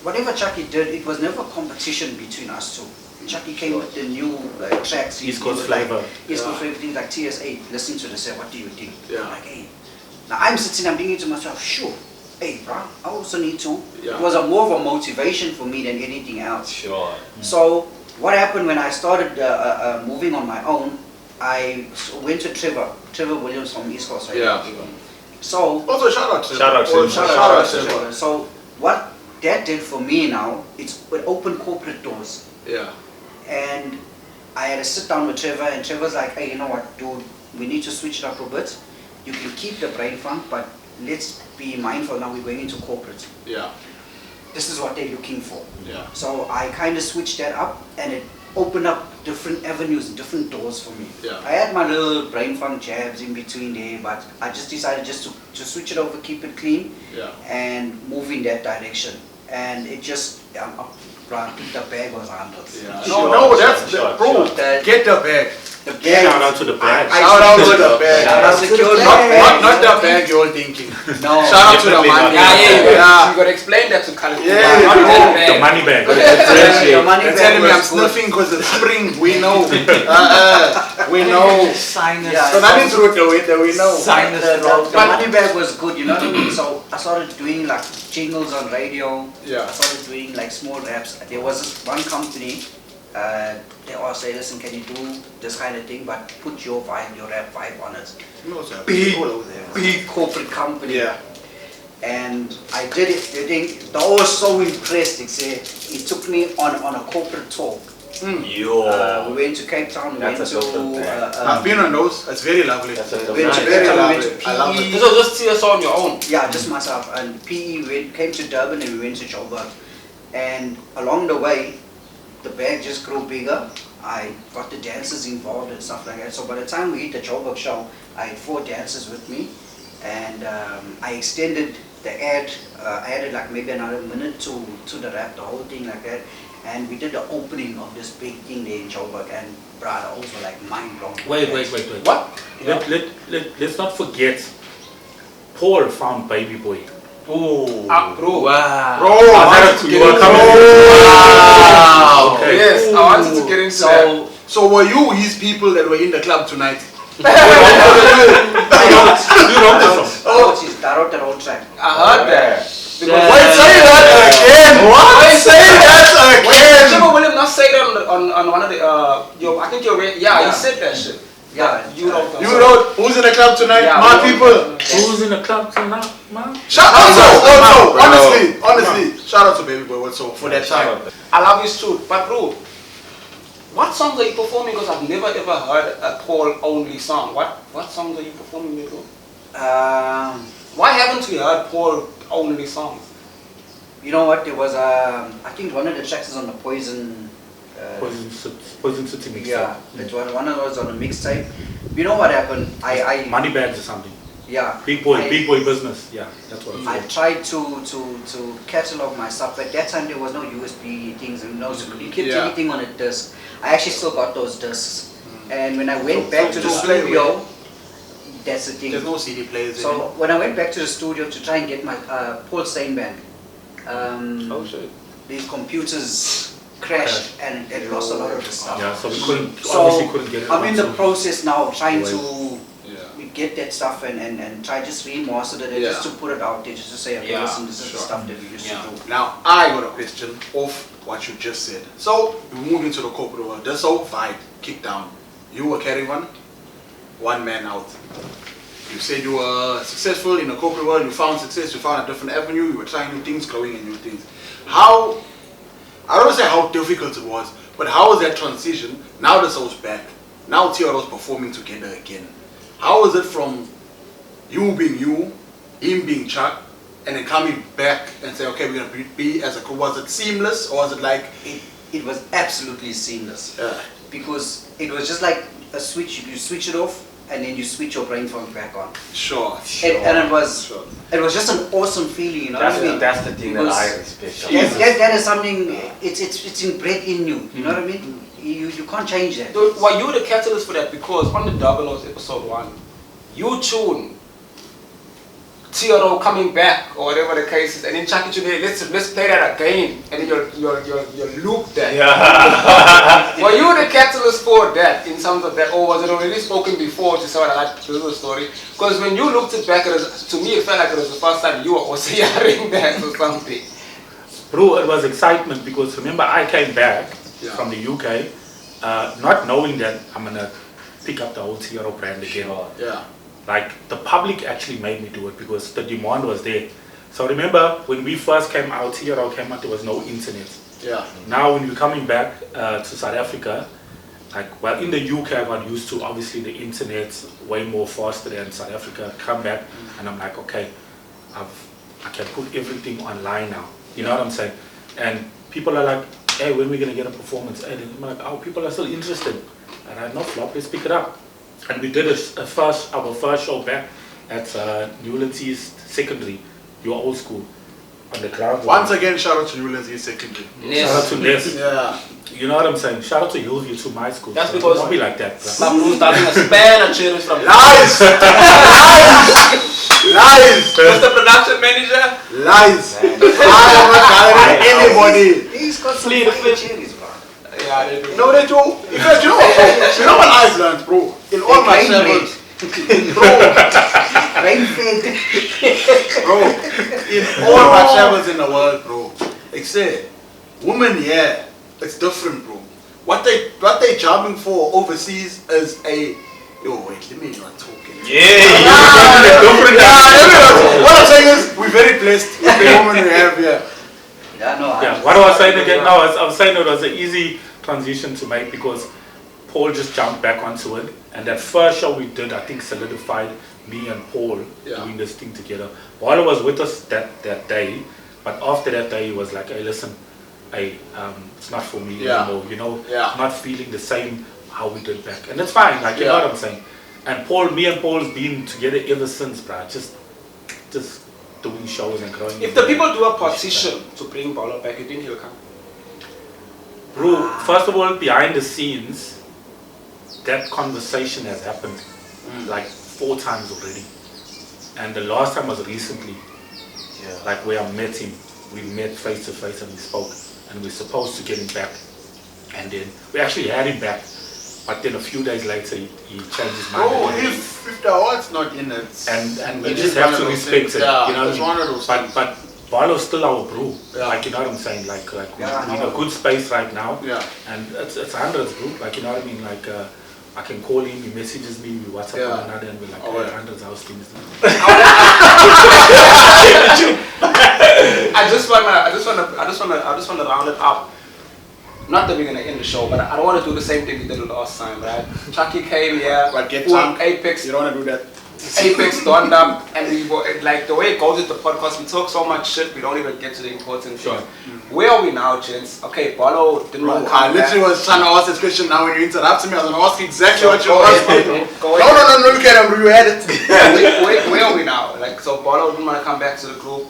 whatever Chucky did, it was never a competition between us two. Chucky came with the new tracks. East Coast He was like- flavor. East Coast flavor, things like TS8, listen to this, say, what do you think? Yeah. I'm like, hey. Now I'm sitting, I'm thinking to myself, sure, hey, bro, I also need to. Yeah. It was more of a motivation for me than anything else. Sure. So what happened when I started moving on my own, I went to Trevor Williams from East Coast. Right? Yeah. So Also, shout out to Shout out to Oh, him. shout shout out out to to him. Trevor. So what that did for me now, it opened corporate doors. Yeah. And I had to sit down with Trevor, and Trevor's like, hey, you know what, dude, we need to switch it up a bit. You can keep the Brain Funk, but let's be mindful now we're going into corporate. Yeah. This is what they're looking for. Yeah. So I kind of switched that up, and it opened up different avenues, different doors for me. Yeah. I had my little Brain Funk jabs in between there, but I just decided just to switch it over, keep it clean, Yeah. and move in that direction. And it just, the bag was handled. Yeah. Sure, No, that's sure, bro. sure. That- Get the bag. The bag. Shout out to the bag. Shout out to the bag. Shout out to the Not the bag you're thinking. No. Shout out to the Definitely money. not. You gotta explain that to Khalid. Yeah, Not no. that bag. The money bag. The money They're bag telling me I'm was good. sniffing because it's spring. We know. We know. Sinus. Yeah, So that is root that we know. Sinus The throat. money bag was good, you know what I mean? So I started doing like jingles on radio. Yeah. I started doing like small raps. There was this one company, they all say, listen, can you do this kind of thing, but put your vibe, your rap vibe on it. Big corporate company. Yeah. And I did it. They were so impressed. They said, it took me on a corporate tour. Yo. We went to Cape Town, we That's went a dope thing. to I've been on those. It's very lovely. That's a dope Very thing. Very nice. lovely. I love This it. was just TSO on your own. yeah, just myself and PE. We came to Durban and we went to Joburg, and along the way, the band just grew bigger. I got the dancers involved and stuff like that. So by the time we hit the Joburg show, I had 4 dancers with me, and I extended the ad. I added like maybe another minute to the rap, the whole thing like that. And we did the opening of this big thing there in Joburg, and brother, also like mind blown. Wait. What? Let's not forget. Paul found Baby Boy. Ooh. Bro. Wow. Bro, You were coming. Wow. Okay. Yes, I wanted to get into that. So were you his people that were in the club tonight? You know this song. Oh, she's T.R.O the whole track. I heard that. Because Wait, say that again! What? Say that again! Jimmy William not say that on one of the I think he said that shit. Yeah, You know. You wrote, who's in the club tonight? Yeah, My we people. Who's in the club tonight, man? Shout out Bro. honestly, shout out to Baby Boy, what's up for that time. I love his truth, but bro, what songs are you performing? Because I've never ever heard a Paul only song. What songs are you performing, bro? Why haven't we heard Paul only songs? You know what? There was I think one of the tracks is on the Poison. Poison City mix. Yeah, it was one of those on the mixtape. You know what happened? I Money bags or something. yeah. Big boy I- business. Yeah, that's what it's I called. tried to catalog my stuff. At that time, there was no USB things and no, so you kept Yeah. everything on a disc. I actually still got those discs. And when I went back to the to play studio, that's the thing. There's no CD players So anymore. when I went back to the studio to try and get my Paul Steinband, Oh shit. these computers crashed and it lost a lot of the stuff. Yeah, so we couldn't. So Obviously, couldn't get it. I'm in the onto- process now of trying to Yeah. get that stuff and try just remaster it and just to put it out there, just to say, okay, Yeah, listen, this is the stuff that we used to do. Now, I got a question of what you just said. So, we moved into the corporate world. That's all fine. Kick down. You were carrying one man out. You said you were successful in the corporate world, you found success, you found a different avenue, you were trying new things, growing in new things. How, I don't want to say how difficult it was, but how was that transition? Now the soul's back. Now T.R.O is performing together again. How was it from you being you, him being Chuck, and then coming back and say, okay, we're going to be as a group? Was it seamless or was it like... It was absolutely seamless because it was just like a switch. You switch it off and then you switch your brain phone back on. Sure. And it was just an awesome feeling, you know what I mean? That's the thing that Because I respect. that is something. It's inbred in you. You know what I mean? You can't change that. Dude, well, you were the catalyst for that because on the Double O's episode 1, you tune T.R.O coming back or whatever the case is, and then Chuck it today, let's play that again, and then you loop that. Yeah. Were you the catalyst for that in terms of that, or was it already spoken before to say what I like to do the story? Because when you looked it back, to me it felt like it was the first time you were also hearing that or something. Bro, it was excitement because remember I came back from the UK, not knowing that I'm gonna pick up the whole T.R.O brand again. Yeah. Like the public actually made me do it because the demand was there. So remember when we first came out, T.R.O came out, there was no internet. Yeah. Now when we're coming back to South Africa, like well in the UK I got used to obviously the internet's way more faster than South Africa. Come back and I'm like, okay, I can put everything online now. You know what I'm saying? And people are like, hey, when are we gonna get a performance? And I'm like, oh, people are still interested. And I know flop, let's pick it up. And we did our first show back at Newlands East Secondary, your old school. on the ground. Once again, shout out to Newlands here secondly. Shout out to Ness. Yeah. You know what I'm saying? Shout out to you to my school. That's So because- don't be like that, bro. Some blues starting a span of children from Lies! Lies! Mr. Production Manager. Lies! I haven't hired anybody. He's got some Clean the fire fish. cherries, bro. Yeah, they do. No, they do. In fact, you know what, bro? You know what I've learned, bro? In all my Rain travels, Rain fed. bro, in all my travels in the world, bro, except women, yeah, it's different, bro. What they jobbing for overseas is a wait, let me not talk. What I'm saying is we're very blessed with the women we have here. Yeah, no. Yeah, what I was saying again, no, I was saying it was an easy transition to make because Paul just jumped back onto it, and that first show we did, I think, solidified me and Paul doing this thing together. Paul was with us that day, but after that day, he was like, "Hey, listen, it's not for me anymore. You know, not feeling the same how we did back, and it's fine. Like you know what I'm saying." And me and Paul's been together ever since, bro. Just doing shows and growing. If the people do a petition to bring Bolo back, you think he'll come? Bro, first of all, behind the scenes, that conversation has happened like 4 times already. And the last time was recently. Like where I met him. We met face to face and we spoke. And we're supposed to get him back. And then we actually had him back. But then a few days later, he changed his mind. Bro, again. if the heart's not in it, And we it's just one have of to those respect things. it. Yeah, you know it's what I one mean? of those But things. Barlow's still our bro. Yeah. Like you know what I'm saying? Like we're Yeah, in a good space right now. Yeah. And it's hundreds, bro. Like you know what I mean? Like I can call him, he messages me, we WhatsApp one another, and we're like, hey, hundreds, how's things? I just wanna round it up. Not that we're gonna end the show, but I don't want to do the same thing we did last time, right? Chucky came here, But get full some. Apex, You don't want to do that. Apex donned up, and we were, like the way it goes with the podcast, we talk so much shit, we don't even get to the important things. Where are we now, gents? Okay, Bolo didn't Bro, want to I come literally back. was trying to ask this question now when you interrupted me. I was going to ask exactly what you Go asked ahead, me. bro. Go No, ahead. look at him, you had it. Where are we now? Like, so Bolo didn't want to come back to the group.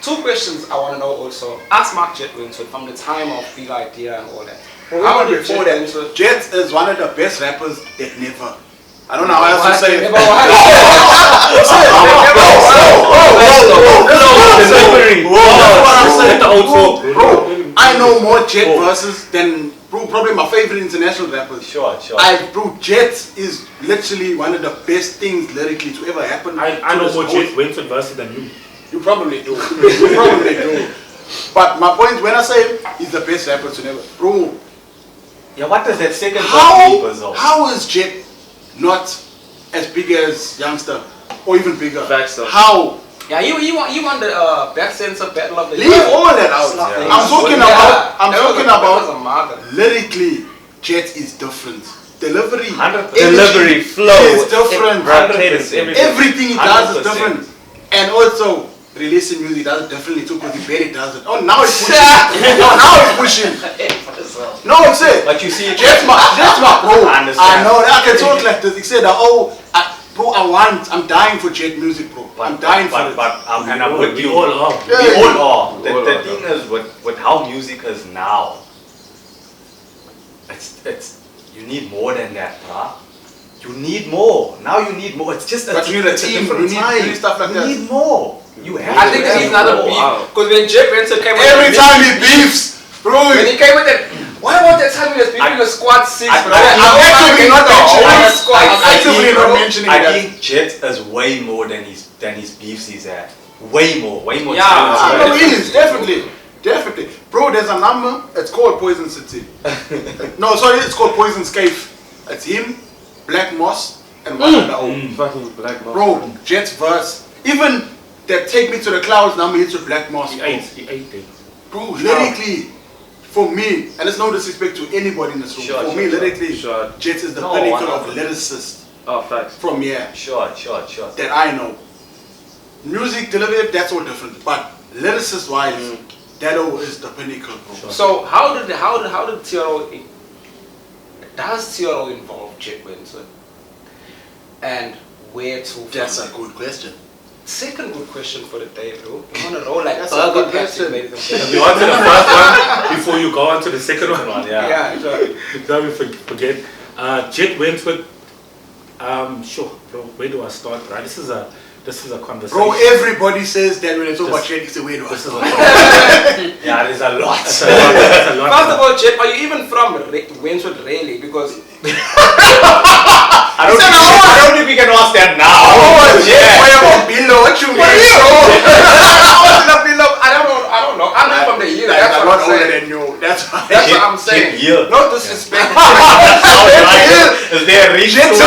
2 questions I want to know also. Ask Mark Jet Winswood from the time of Big Idea and all that. How Even did before Jet that, Winswood- Jet is one of the best rappers that never. I don't know how else to say it. Never what? Bro, I know more Jet verses than probably my favorite international rappers. Sure. Bro, Jet is literally one of the best things lyrically to ever happen. I to know this more whole- Jet Winston versus than you. You probably do. You probably do. But my point, when I say he's the best rapper to never, bro, Yeah, what does that second song keep us on? how is Jet not as big as Youngster or even bigger? Facts, though. How? Yeah, you won the best sensor battle of the Leave year. all that out. Yeah. I'm talking Yeah, about. I'm that was talking that was about a marker. lyrically. Jet is different. Delivery. 100%. Delivery, flow, is different. Everything he does is 100%. different. And also, releasing music does it differently too because he barely does it. Oh, now he's pushing. now he's pushing. No, I'm saying. But you see, Jet's my bro. I understand. I know that I can talk like this. He said, bro, I'm dying for Jet music, bro. I'm dying for it. And I'm with you. We all are. Yeah, We yeah. all are. The thing is, with how music is now, it's you need more than that, bruh. You need more. Now you need more. It's just But you need a it's team, different you need time. stuff like that. You need more. You have I think to this have is another more. beef. Because when Jet Winston came Every with time he beefs, bro. when he came with that, what about that time he was beefing the squad 6, bro? I'm actually not mentioning it. squad I'm actively bro. not mentioning I that. think Jet is way more than his beefs he's at. Way more. Yeah. No, talented. he is definitely. Bro, there's a number. It's called Poison City. No, sorry, it's called Poison's Cave. It's him, Black Moss, and one other O. Fucking Black Moss. Bro, Jet's verse. Even that Take Me to the Clouds number hits with Black Moss. He Bro. ate them. Bro, lyrically, for me, and it's no disrespect to anybody in this room. Sure, for sure, me, sure. lyrically, Sure. Jet is the No, pinnacle I of know. lyricist Oh, facts. from here Sure. that I know. Music delivery, that's all different. But lyricist wise, Dado is the pinnacle, bro. So how did T.R.O. does T.R.O. involve Jet Winston? And where to? That's from a good question. Second good question for the day, bro. I'm on a roll like That's a burger good question. Have you answered the first one before you go on to the second one? Yeah. Don't forget. Jet Wentworth. Sure, bro. Where do I start? Right. This is a conversation. Bro, everybody says that when it's over Jet, it's a weird one. This is a Yeah, there's a lot. That's a lot. First of all, Jet, are you even from Wentworth, really? Because I don't think we can ask that now. What you mean? I don't know. I'm not from the year. Like, That's I'm what not I'm older saying. than you. That's why. That's what I'm saying. Year. No disrespect. Is there a reach? Maybe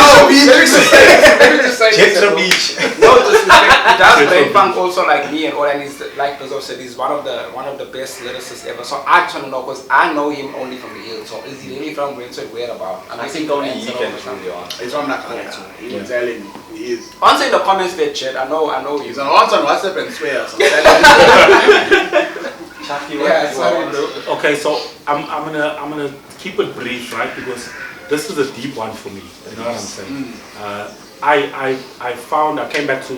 just say Jet this, to bro. beach. No disrespect. He does brain funk also like me and all, and he's like Bezos said, he's one of the best lyricists ever. So I just want to know because I know him only from the hill. So is he really from Wentworth? Where about? I think only he can truly answer. He's from Nakala. He's telling me. He is. Answer in the comments there, Chet. I know He's you. an answer on WhatsApp and swears. Yeah, sorry, bro. Okay, so I'm gonna keep it brief, right? Because this is a deep one for me. You know what I'm saying? I came back to.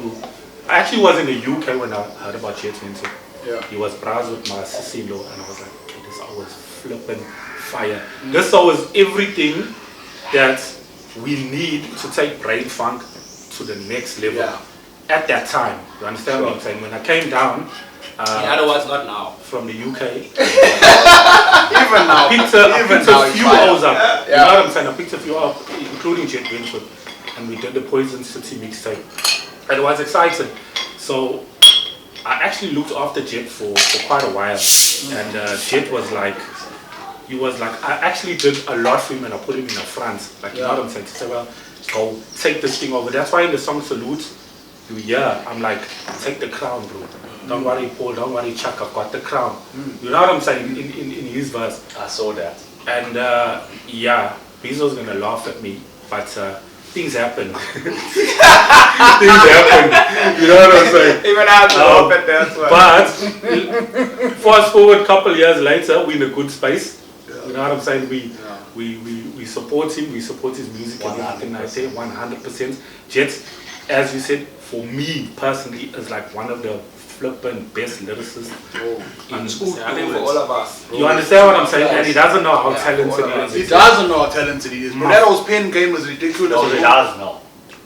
I actually was in the UK when I heard about Jet Wentworth. Yeah. He was browsed with my sister-in-law, and I was like, okay, this always flipping fire. This always everything that we need to take brain funk to the next level. Yeah. At that time, you understand what I'm saying? When I came down. In other words, not now. From the UK. Even now. I picked a few hours up. You Yeah. know what I'm saying? I picked a few up, including Jet Wentworth, and we did the Poison City mixtape. And it was exciting. So I actually looked after Jet for quite a while. And Jet was like, I actually did a lot for him and I put him in the front. Like, you know what I'm saying? To say, well, go take this thing over. That's why in the song Salute, you hear, I'm like, take the crown, bro. Don't worry, Paul, don't worry, Chuck, I've got the crown. You know what I'm saying in his verse? I saw that. And yeah, Bezos gonna laugh at me, but things happen. Things happen. You know what I'm saying? Even I have to laugh at that one. But fast forward a couple years later, we're in a good space. You know what I'm saying? We support him, we support his music and everything. I say 100%. Jet, as you said, for me personally, is like one of the flippin' best lyricists in school. I think for all of us. You understand what I'm saying? And he doesn't know how talented he He is. doesn't know how talented he is. Bro, that whole pen game was ridiculous. No, he does know.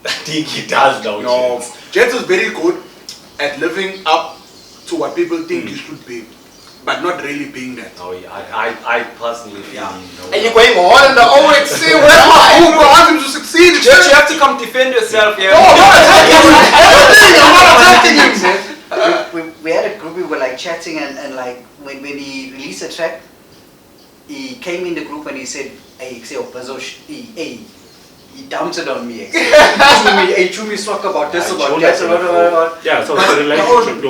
I think he does know. No, Jet is very good at living up to what people think he should be, but not really being that. No, I personally feel he knows. And you're going on in the OXC. Who wants him to succeed? Jet, you have to come defend yourself here. I'm not attacking him. We had a group, we were like chatting and like when he released a track, he came in the group and he said, hey, he dumped it on me. He threw me talk about this, about that, Yeah, so it's a relationship.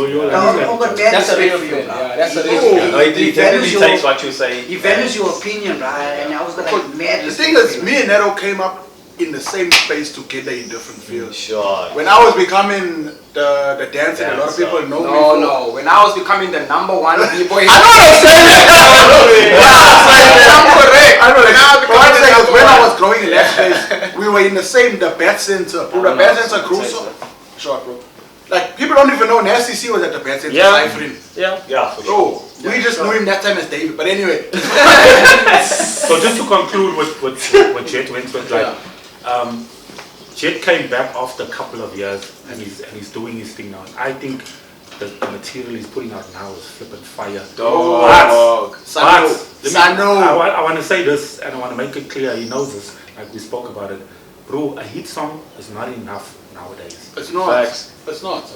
That's a real friend. Yeah, that's a real friend. No, he definitely takes what you say. He values your opinion, right? And I was like, mad. The thing is, me and Neto came up in the same space together in different fields. Sure. When I was becoming the dancer, a lot of people know me. No. When I was becoming the number one B-boy. I know what I'm saying. I'm correct. I know. When I was But I'm saying is becoming when the I number was growing in that space, we were in the same, the Bat Center. Bro, the Bat Center Crusoe. Short, bro. Like, people don't even know Nasty C was at the Bat Center ciphering. Yeah, for sure. Bro, we just knew him that time as David. But anyway. So just to conclude with Jet Wentworth, like, Jet came back after a couple of years and he's doing his thing now. I think the material he's putting out now is flipping fire. Dog. I want to say this and I want to make it clear, he knows this, like we spoke about it. Bro, a hit song is not enough nowadays. It's not. It's not.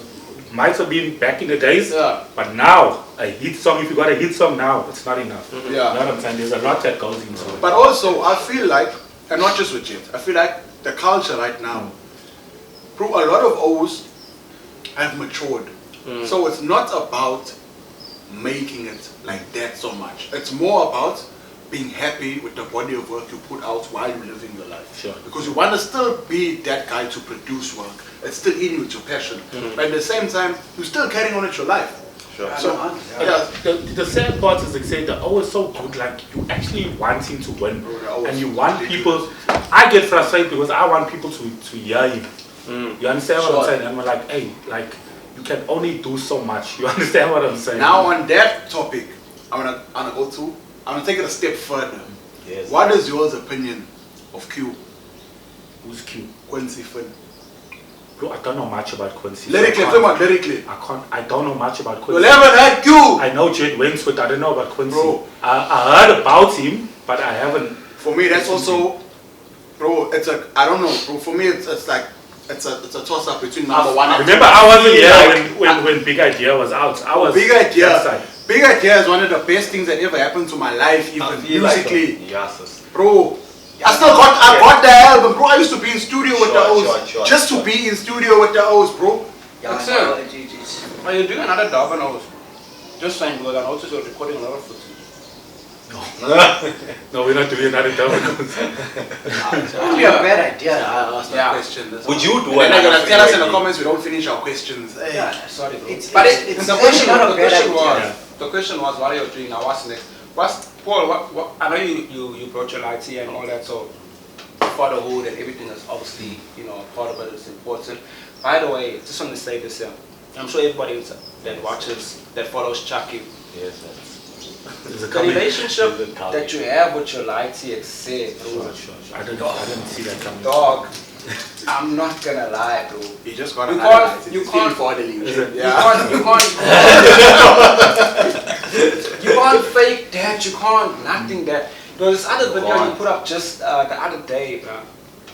Might have been back in the days, Yeah. but now, a hit song, if you got a hit song now, it's not enough. Yeah. You know what I'm saying? There's a lot that goes into it. But also, I feel like, and not just with Jet, I feel like the culture right now, bro, a lot of O's have matured. So it's not about making it like that so much. It's more about being happy with the body of work you put out while you're living your life. Sure. Because you want to still be that guy to produce work. It's still in you, it's your passion. But at the same time, you're still carrying on with your life. Sure. So, yeah. The sad part is, they say they're always so good, like you actually wanting to win, and you want people. I get frustrated because I want people to hear him. You understand what I'm saying? And we're like, hey, like you can only do so much. You understand what I'm saying? Now on that topic, I'm gonna take it a step further. Yes. What is yours opinion of Q? Who's Q? Quincy Finn. Bro, I don't know much about Quincy. Lyrically, I come on, lyrically. I don't know much about You Quincy. haven't had Q. I know Jed Wings, but I don't know about Quincy. Bro. I heard about him, but I haven't. For me, that's also, bro. It's like I don't know, bro. For me, it's like it's a toss up between number one and Remember, I wasn't here when Big Idea was out. I was Big Idea. that side. Big Idea is one of the best things that ever happened to my life, even musically, Yes. bro. I got the album, bro. I used to be in studio with the O's, Sure, just to be in studio with the O's, bro. Yeah, That's no, it. GG's. Are you doing another dub and all? Just saying, because I noticed you're recording a lot of footage. No, we're not doing another double. It's only a bad idea. I asked Yeah. a question. Would you do And then they're gonna another tell us in the freeway comments we don't finish our questions. Hey. Yeah, Sorry, bro. It's But it's the question, not a the bad question idea. was, the question was, what are you doing now? What's next? Paul? What? I know you brought your IT and all that, so fatherhood and everything is obviously, part of it is important. By the way, just want to say this here. I'm sure everybody that watches, that follows Chucky, Yes, the relationship that you have with your lighty exceed, bro. Sure. I didn't see that coming. Dog, I'm not gonna lie, bro. You just got You can't fake that, you can't nothing that. There was this other video you put up just the other day, bro.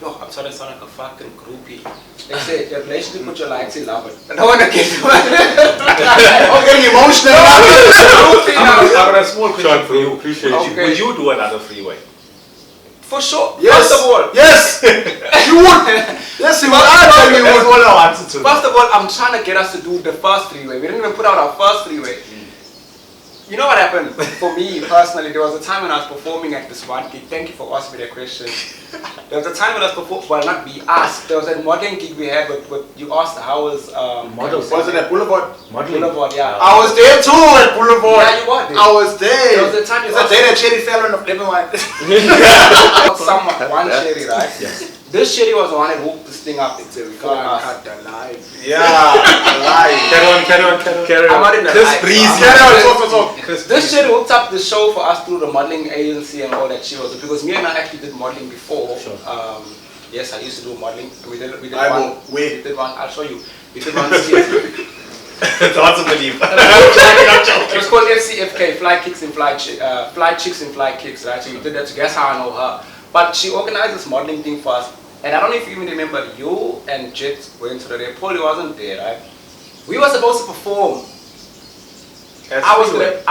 Yo, I'm sorry, I sound like a fucking groupie. They said your relationship with your lighty love it. I don't wanna get I'm getting emotional. I got a small question Sure, for you. appreciate Okay. you. Would you do another freeway? For sure. Yes. First of all, Yes. You would. Yes, you would. I tell you That's would. all I wanted to know. First of all, I'm trying to get us to do the first freeway. We didn't even put out our first freeway. You know what happened? For me personally, there was a time when I was performing at this one gig. Thank you for asking me that question. There was a time when I was performing, well, not we asked. There was a modeling gig we had, but you asked how was Models. Was it at Boulevard? Modeling. Boulevard, yeah. I was there too at Boulevard. Yeah, you were there. I was there. There was a time you It's a day that Cherry fell on the never mind. Someone, one Sherry, right? Yes. This Sherry was the one that hooked this thing up. It's a Cut the live. Yeah, live. Carry I'm on. not in the Chris live, Breezy. so Talk. This shit hooked up the show for us through the modeling agency and all that shit. Was because me and I actually did modeling before. Sure. Yes, I used to do modeling. We did I one. will wait. We did one. I'll show you. We did one series. It's hard to believe. It was called FCFK, Fly Chicks and Fly Kicks, right? So we did that. So guess how I know her? But she organized this modeling thing for us. And I don't know if you even remember, you and Jet went to the day. Paulie wasn't there, right? We were supposed to perform. I was gonna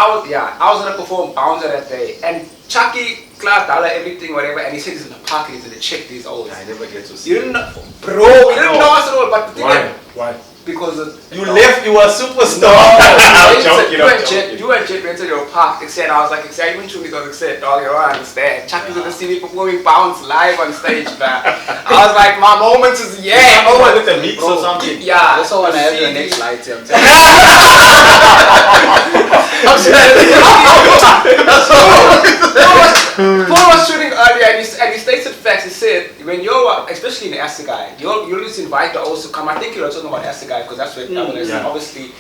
perform Bouncer that day, and Chucky, class, dollar, everything, whatever, and he said he's in the park, he's gonna check these old. I never get to see You didn't know, bro. You didn't know us at all, but the thing is, Why? because You left, you were a superstar. I'm joking, I'm joking. You and Jet went to your park. Except I was like, except even truly because except dog, you don't understand. Chucky's gonna see me performing Bounce live on stage, man. I was like, my moment is With the mix or something. Yeah. Also want to have your CD. next light. I'm telling you. Paul was shooting earlier and he stated facts. He said, when you're, especially in Assegai, you'll just invite the host to come. I think you were talking about Assegai because that's where obviously.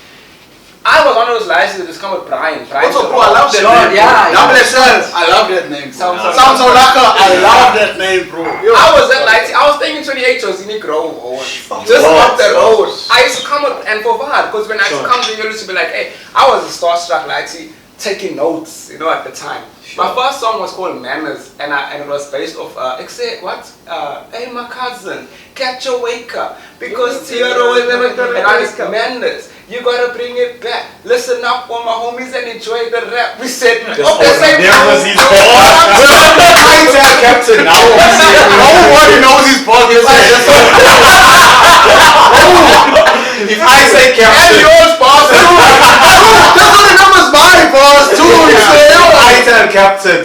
I was one of those guys that just come with Brian. Also, bro, I love that name. Yeah, Double XL. I love that name. Sounds so laka. I love that name, bro. I was at like, I was staying in 28 Josini Grove, just up the road. I used to come up and for bad, because when I used to come to you, used to be like, hey, I was a starstruck, like, taking notes, at the time. My first song was called Manners, and it was based off, hey, my cousin, catch a waker, because T.R.O is never done, and I was Manners. You gotta bring it back. Listen up, all my homies, and enjoy the rap. We said, I tell Captain now. Nobody knows his podcast. If I say And Captain, yours, boss. That's what the numbers mine, boss. Too. I tell Captain.